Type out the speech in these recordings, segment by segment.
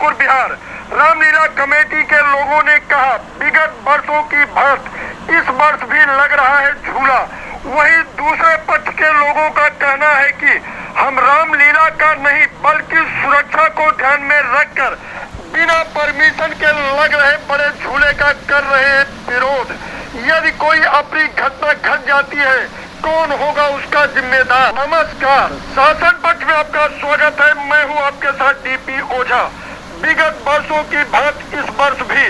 अंकुर Bihar Ramlila committee के लोगों ने कहा, विगत वर्षों की भांति इस वर्ष भी लग रहा है झूला। वहीं दूसरे पक्ष के लोगों का कहना है कि हम रामलीला का नहीं बल्कि सुरक्षा को ध्यान में रखकर बिना परमिशन के लग रहे बड़े झूले का कर रहे हैं विरोध। यदि कोई अपनी घटना घट जाती है, कौन होगा उसका जिम्मेदार? नमस्कार, शासन पक्ष में आपका स्वागत है। मैं हूं आपके साथ डीपी ओझा। विगत वर्षों की भांति इस वर्ष भी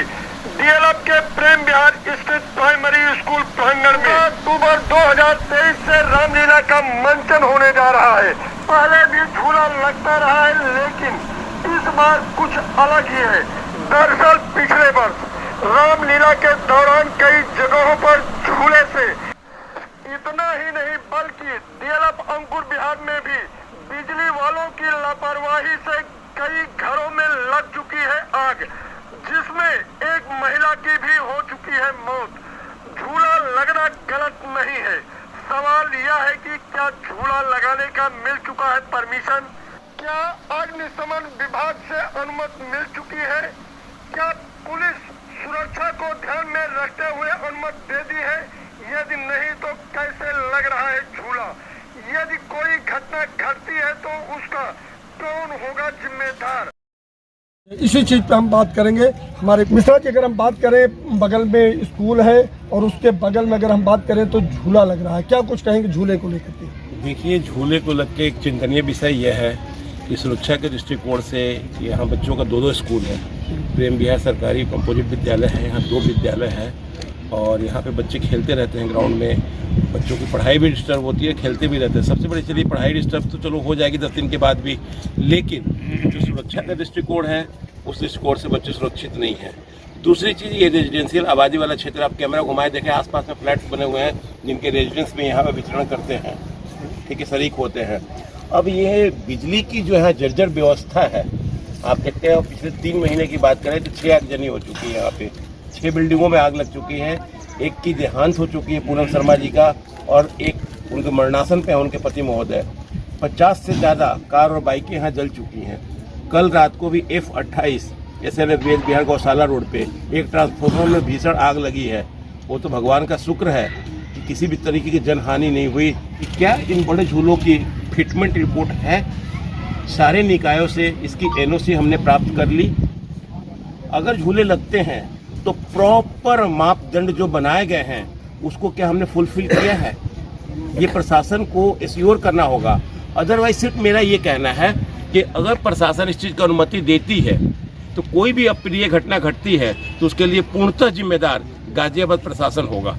डीएलएफ के प्रेम विहार स्थित प्राइमरी स्कूल प्रांगण में अक्टूबर 2023 से रामलीला का मंचन होने जा रहा है। पहले भी झूला लगता रहा है, लेकिन इस बार कुछ अलग ही है। दरअसल पिछले वर्ष रामलीला के दौरान कई जगहों पर झूले से इतना ही नहीं बल्कि डीएलएफ अंकुर बिहार में भी बिजली वालों की लापरवाही से कई घरों में लग चुकी है आग, जिसमें एक महिला की भी हो चुकी है मौत। झूला लगना गलत नहीं है। सवाल यह है कि क्या झूला लगाने का मिल चुका है परमिशन? क्या अग्निशमन विभाग से अनुमति मिल चुकी है? क्या पुलिस सुरक्षा को ध्यान में रखते हुए अनुमति दे दी है? यदि नहीं तो कैसे लग रहा है झूला? यदि कोई घटना घटती है तो उसका कौन होगा जिम्मेदार? इसी चीज पे हम बात करेंगे। हमारे मिश्रा जी, अगर हम बात करें, बगल में स्कूल है और उसके बगल में अगर हम बात करें तो झूला लग रहा है, क्या कुछ कहेंगे झूले को लेकर के? देखिए, झूले को लग के एक चिंतनीय विषय यह है कि सुरक्षा के दृष्टिकोण से यहाँ बच्चों का दो स्कूल है। प्रेम विहार सरकारी कंपोजिट विद्यालय है, यहाँ 2 विद्यालय है और यहाँ पे बच्चे खेलते रहते हैं ग्राउंड में। बच्चों की पढ़ाई भी डिस्टर्ब होती है, खेलते भी रहते हैं। सबसे बड़ी चलिए पढ़ाई डिस्टर्ब तो चलो हो जाएगी 10 दिन के बाद भी, लेकिन जो सुरक्षा का दृष्टिकोण है उस दृष्टिकोण से बच्चे सुरक्षित नहीं हैं। दूसरी चीज़, ये रेजिडेंशियल आबादी वाला क्षेत्र, आप कैमरा घुमाए देखें, आसपास में फ्लैट्स बने हुए हैं जिनके रेजिडेंस में यहाँ पर विचरण करते हैं, ठीक है, शरीक होते हैं। अब ये बिजली की जो है जर्जर व्यवस्था है, आप देखते हैं पिछले 3 महीने की बात करें तो 6 आगजनी हो चुकी है। यहाँ पे 6 बिल्डिंगों में आग लग चुकी है। एक की देहांत हो चुकी है पूनम शर्मा जी का, और एक उनके मरणासन पे है उनके पति महोदय। 50 से ज़्यादा कार और बाइकें यहाँ जल चुकी हैं। कल रात को भी F28 SLF वेद बिहार गौशाला रोड पे एक ट्रांसफार्मर में भीषण आग लगी है। वो तो भगवान का शुक्र है कि किसी भी तरीके की जनहानि नहीं हुई। क्या इन बड़े झूलों की फिटमेंट रिपोर्ट है? सारे निकायों से इसकी NOC हमने प्राप्त कर ली। अगर झूले लगते हैं तो प्रॉपर मापदंड जो बनाए गए हैं उसको क्या हमने फुलफिल किया है? ये प्रशासन को एश्योर करना होगा। अदरवाइज सिर्फ मेरा ये कहना है कि अगर प्रशासन इस चीज़ की अनुमति देती है तो कोई भी अप्रिय घटना घटती है तो उसके लिए पूर्णतः जिम्मेदार गाजियाबाद प्रशासन होगा।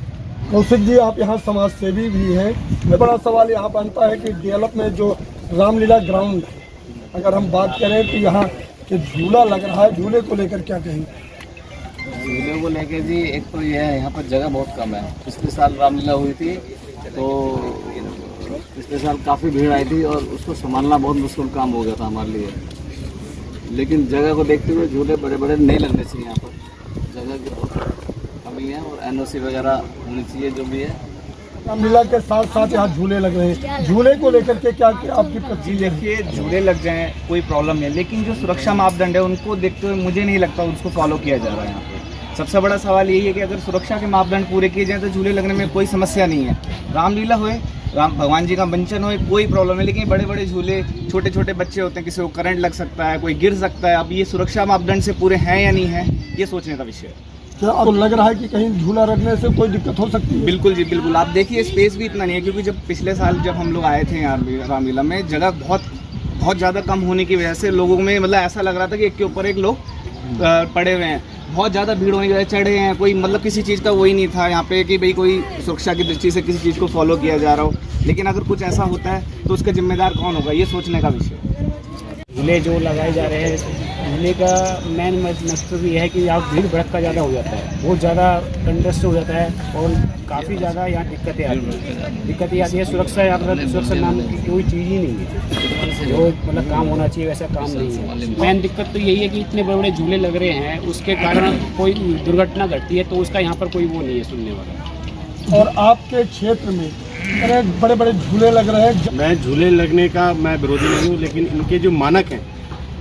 कौशिक जी, आप यहाँ समाज सेवी भी हैं। बड़ा सवाल यहाँ बनता है कि डीएलएफ में जो रामलीला ग्राउंड, अगर हम बात करें तो यहाँ के झूला लग रहा है, झूले को लेकर क्या कहेंगे? झूले को लेके जी, एक तो यह है यहाँ पर जगह बहुत कम है। पिछले साल रामलीला हुई थी तो पिछले साल काफ़ी भीड़ आई थी और उसको संभालना बहुत मुश्किल काम हो गया था हमारे लिए। लेकिन जगह को देखते हुए झूले बड़े बड़े नहीं लगने चाहिए। यहाँ पर जगह की बहुत कमी है और NOC वगैरह होनी चाहिए जो भी है। रामलीला के साथ साथ यहाँ झूले लग रहे हैं, झूले को लेकर के क्या आपकी? जी देखिए, झूले लग जाएं कोई प्रॉब्लम नहीं है, लेकिन जो सुरक्षा मापदंड है उनको देखते हुए मुझे नहीं लगता उसको फॉलो किया जा रहा है। यहाँ पे सबसे बड़ा सवाल यही है कि अगर सुरक्षा के मापदंड पूरे किए जाएं तो झूले लगने में कोई समस्या नहीं है। रामलीला होए, भगवान जी का मंचन होए, कोई प्रॉब्लम है। लेकिन बड़े बड़े झूले, छोटे छोटे बच्चे होते हैं, किसी को करंट लग सकता है, कोई गिर सकता है। अब ये सुरक्षा मापदंड से पूरे हैं या नहीं है, ये सोचने का विषय है। क्या आपको लग रहा है कि कहीं झूला रखने से कोई दिक्कत हो सकती है? बिल्कुल जी, बिल्कुल। आप देखिए, स्पेस भी इतना नहीं है, क्योंकि जब पिछले साल जब हम लोग आए थे यहाँ रामलीला में, जगह बहुत ज़्यादा कम होने की वजह से लोगों में मतलब ऐसा लग रहा था कि एक के ऊपर एक लोग पड़े हुए हैं। बहुत ज़्यादा भीड़ होने की वजह से चढ़े हैं, कोई मतलब किसी चीज़ का वही नहीं था यहाँ पे कि भाई कोई सुरक्षा की दृष्टि से किसी चीज़ को फॉलो किया जा रहा हो। लेकिन अगर कुछ ऐसा होता है तो उसका जिम्मेदार कौन होगा, ये सोचने का विषय है। झूले जो लगाए जा रहे हैं, झूले का मेन मकसद ये है कि यहाँ भीड़ भड़का ज़्यादा हो जाता है, बहुत ज़्यादा कंडस्ट हो जाता है और काफ़ी ज़्यादा यहाँ दिक्कतें आती है। सुरक्षा नाम की कोई चीज़ ही नहीं है, जो मतलब काम होना चाहिए वैसा काम नहीं है। मेन दिक्कत तो यही है कि इतने बड़े बड़े झूले लग रहे हैं, उसके कारण कोई दुर्घटना घटती है तो उसका यहाँ पर कोई वो नहीं है सुनने वाला। और आपके क्षेत्र में बड़े बड़े झूले लग रहे हैं। मैं झूले लगने का मैं विरोधी नहीं हूँ, लेकिन इनके जो मानक हैं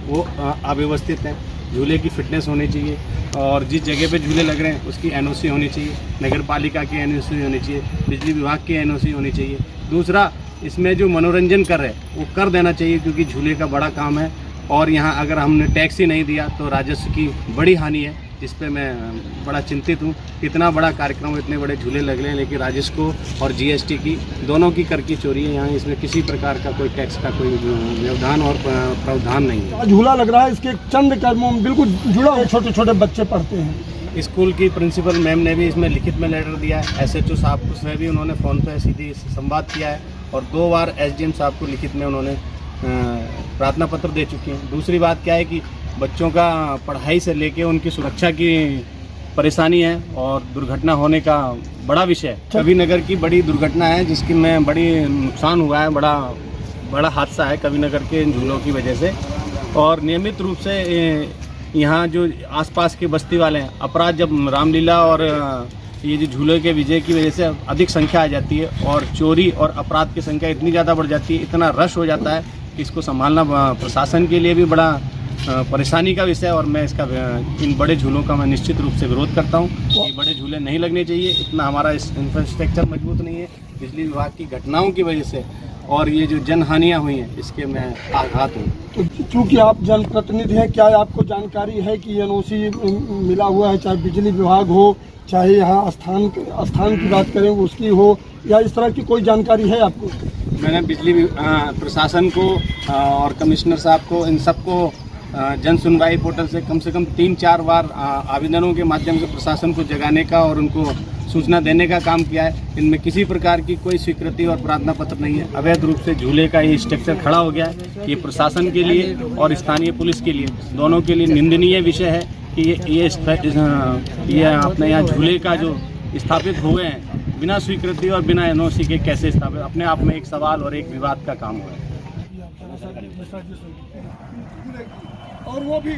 वो अव्यवस्थित हैं। झूले की फिटनेस होनी चाहिए और जिस जगह पे झूले लग रहे हैं उसकी एनओसी होनी चाहिए, नगर पालिका की एनओसी होनी चाहिए, बिजली विभाग की एनओसी होनी चाहिए। दूसरा, इसमें जो मनोरंजन कर रहे हैं वो कर देना चाहिए, क्योंकि झूले का बड़ा काम है और यहाँ अगर हमने टैक्स ही नहीं दिया तो राजस्व की बड़ी हानि है, जिस पे मैं बड़ा चिंतित हूँ। इतना बड़ा कार्यक्रम, इतने बड़े झूले लग रहे हैं, लेकिन राजस्व को और जीएसटी की दोनों की कर की चोरी है यहाँ। इसमें किसी प्रकार का कोई टैक्स का कोई व्यवधान और प्रावधान नहीं है। झूला लग रहा है, इसके चंद कदमों में बिल्कुल जुड़ा हुआ, छोटे छोटे बच्चे पढ़ते हैं। स्कूल की प्रिंसिपल मैम ने भी इसमें लिखित में लेटर दिया है, SHO साहब से भी उन्होंने फ़ोन पे सीधी संवाद किया है और 2 बार SDM साहब को लिखित में उन्होंने प्रार्थना पत्र दे चुके हैं। दूसरी बात क्या है कि बच्चों का पढ़ाई से लेके उनकी सुरक्षा की परेशानी है और दुर्घटना होने का बड़ा विषय है। कवि नगर की बड़ी दुर्घटना है जिसकी में बड़ी नुकसान हुआ है, बड़ा हादसा है कवि नगर के झूलों की वजह से। और नियमित रूप से यहाँ जो आसपास के बस्ती वाले हैं, अपराध जब रामलीला और ये जो झूले के विजय की वजह से अधिक संख्या आ जाती है और चोरी और अपराध की संख्या इतनी ज़्यादा बढ़ जाती है, इतना रश हो जाता है कि इसको संभालना प्रशासन के लिए भी बड़ा परेशानी का विषय है। और मैं इसका इन बड़े झूलों का मैं निश्चित रूप से विरोध करता हूँ। ये बड़े झूले नहीं लगने चाहिए, इतना हमारा इंफ्रास्ट्रक्चर मजबूत नहीं है। बिजली विभाग की घटनाओं की वजह से और ये जो जनहानियाँ हुई हैं इसके मैं आघात हूँ। तो चूँकि आप जनप्रतिनिधि हैं, क्या आपको जानकारी है कि एनओसी मिला हुआ है, चाहे बिजली विभाग हो, चाहे यहाँ स्थान की बात करें उसकी हो, या इस तरह की कोई जानकारी है आपको? मैंने बिजली प्रशासन को और कमिश्नर साहब को, इन सबको जन सुनवाई पोर्टल से कम 3-4 बार आवेदनों के माध्यम से प्रशासन को जगाने का और उनको सूचना देने का काम किया है। इनमें किसी प्रकार की कोई स्वीकृति और प्रार्थना पत्र नहीं है। अवैध रूप से झूले का ये स्ट्रक्चर खड़ा हो गया है। ये प्रशासन के लिए और स्थानीय पुलिस के लिए, दोनों के लिए निंदनीय विषय है कि ये अपने यहाँ झूले का जो स्थापित हुए हैं बिना स्वीकृति और बिना एनओसी के कैसे स्थापित, अपने आप में एक सवाल और एक विवाद का काम हुआ है। और वो भी